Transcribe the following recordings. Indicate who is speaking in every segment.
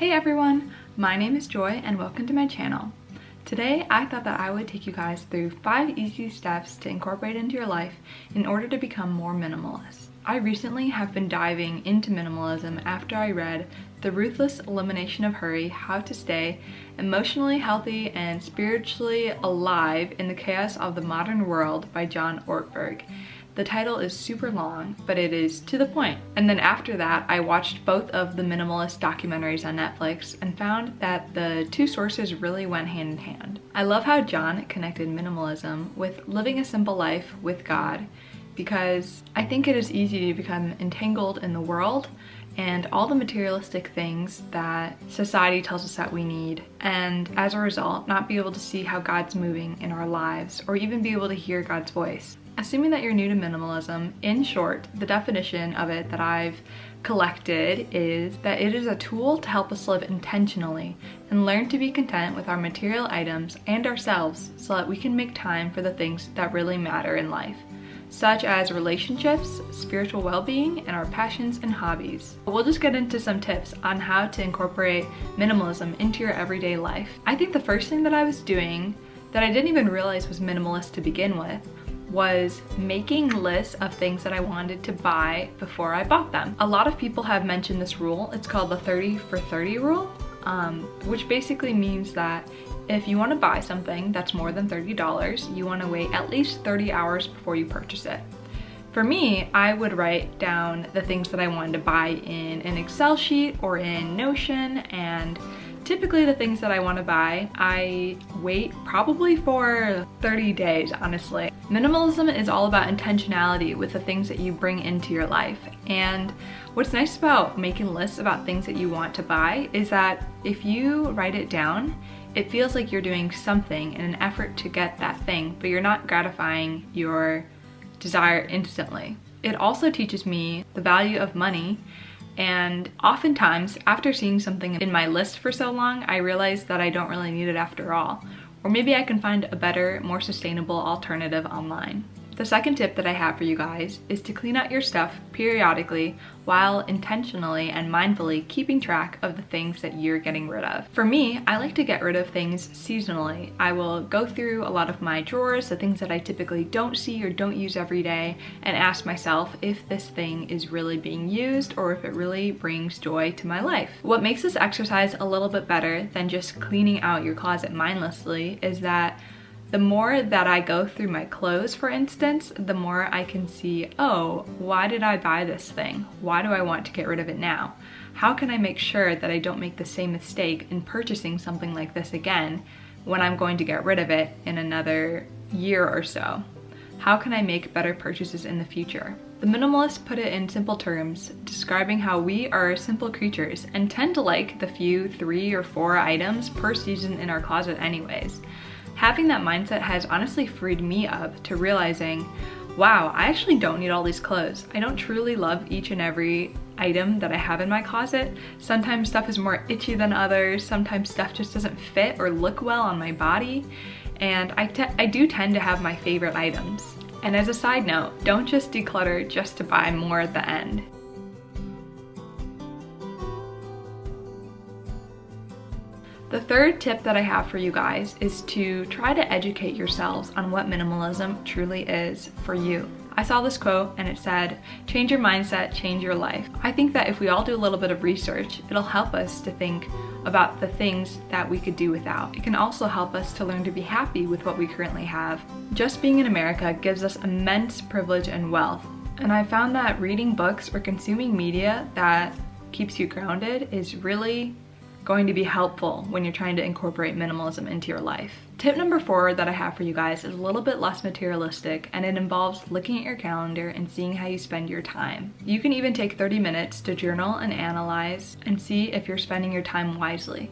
Speaker 1: Hey everyone, my name is Joy and welcome to my channel. Today I thought that I would take you guys through 5 easy steps to incorporate into your life in order to become more minimalist. I recently have been diving into minimalism after I read The Ruthless Elimination of Hurry: How to Stay Emotionally Healthy and Spiritually Alive in the Chaos of the Modern World by John Ortberg. The title is super long, but it is to the point. And then after that, I watched both of the minimalist documentaries on Netflix and found that the two sources really went hand in hand. I love how John connected minimalism with living a simple life with God, because I think it is easy to become entangled in the world and all the materialistic things that society tells us that we need, and as a result, not be able to see how God's moving in our lives or even be able to hear God's voice. Assuming that you're new to minimalism, in short, the definition of it that I've collected is that it is a tool to help us live intentionally and learn to be content with our material items and ourselves so that we can make time for the things that really matter in life, such as relationships, spiritual well-being, and our passions and hobbies. We'll just get into some tips on how to incorporate minimalism into your everyday life. I think the first thing that I was doing that I didn't even realize was minimalist to begin with was making lists of things that I wanted to buy before I bought them. A lot of people have mentioned this rule. It's called the 30 for 30 rule, which basically means that if you want to buy something that's more than $30, you want to wait at least 30 hours before you purchase it. For me, I would write down the things that I wanted to buy in an Excel sheet or in Notion, and typically the things that I want to buy, I wait probably for 30 days, honestly. Minimalism is all about intentionality with the things that you bring into your life. And what's nice about making lists about things that you want to buy is that if you write it down, it feels like you're doing something in an effort to get that thing, but you're not gratifying your desire instantly. It also teaches me the value of money. And oftentimes, after seeing something in my list for so long, I realize that I don't really need it after all. Or maybe I can find a better, more sustainable alternative online. The second tip that I have for you guys is to clean out your stuff periodically while intentionally and mindfully keeping track of the things that you're getting rid of. For me, I like to get rid of things seasonally. I will go through a lot of my drawers, the things that I typically don't see or don't use every day, and ask myself if this thing is really being used or if it really brings joy to my life. What makes this exercise a little bit better than just cleaning out your closet mindlessly is that the more that I go through my clothes, for instance, the more I can see, oh, why did I buy this thing? Why do I want to get rid of it now? How can I make sure that I don't make the same mistake in purchasing something like this again when I'm going to get rid of it in another year or so? How can I make better purchases in the future? The minimalists put it in simple terms, describing how we are simple creatures and tend to like the few 3 or 4 items per season in our closet anyways. Having that mindset has honestly freed me up to realizing, wow, I actually don't need all these clothes. I don't truly love each and every item that I have in my closet. Sometimes stuff is more itchy than others. Sometimes stuff just doesn't fit or look well on my body. And I do tend to have my favorite items. And as a side note, don't just declutter just to buy more at the end. The third tip that I have for you guys is to try to educate yourselves on what minimalism truly is for you. I saw this quote and it said, "Change your mindset, change your life." I think that if we all do a little bit of research, it'll help us to think about the things that we could do without. It can also help us to learn to be happy with what we currently have. Just being in America gives us immense privilege and wealth. And I found that reading books or consuming media that keeps you grounded is really going to be helpful when you're trying to incorporate minimalism into your life. Tip number 4 that I have for you guys is a little bit less materialistic, and it involves looking at your calendar and seeing how you spend your time. You can even take 30 minutes to journal and analyze and see if you're spending your time wisely.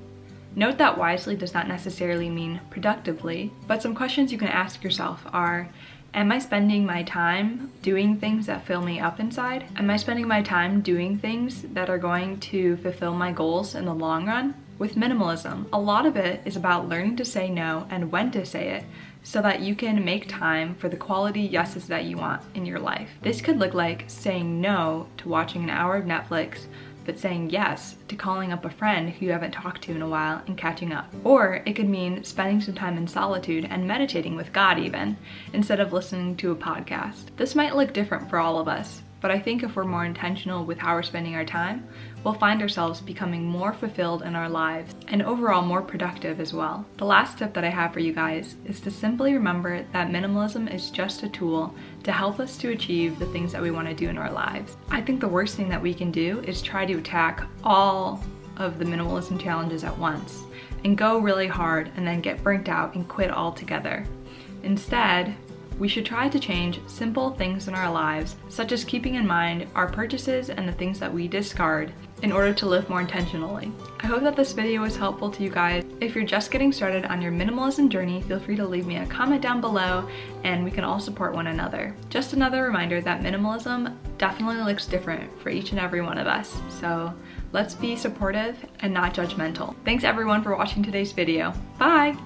Speaker 1: Note that wisely does not necessarily mean productively, but some questions you can ask yourself are, am I spending my time doing things that fill me up inside? Am I spending my time doing things that are going to fulfill my goals in the long run? With minimalism, a lot of it is about learning to say no and when to say it so that you can make time for the quality yeses that you want in your life. This could look like saying no to watching an hour of Netflix but saying yes to calling up a friend who you haven't talked to in a while and catching up. Or it could mean spending some time in solitude and meditating with God even, instead of listening to a podcast. This might look different for all of us, but I think if we're more intentional with how we're spending our time, we'll find ourselves becoming more fulfilled in our lives and overall more productive as well. The last tip that I have for you guys is to simply remember that minimalism is just a tool to help us to achieve the things that we want to do in our lives. I think the worst thing that we can do is try to attack all of the minimalism challenges at once and go really hard and then get burnt out and quit altogether. Instead, we should try to change simple things in our lives, such as keeping in mind our purchases and the things that we discard in order to live more intentionally. I hope that this video was helpful to you guys. If you're just getting started on your minimalism journey, feel free to leave me a comment down below and we can all support one another. Just another reminder that minimalism definitely looks different for each and every one of us. So let's be supportive and not judgmental. Thanks everyone for watching today's video. Bye!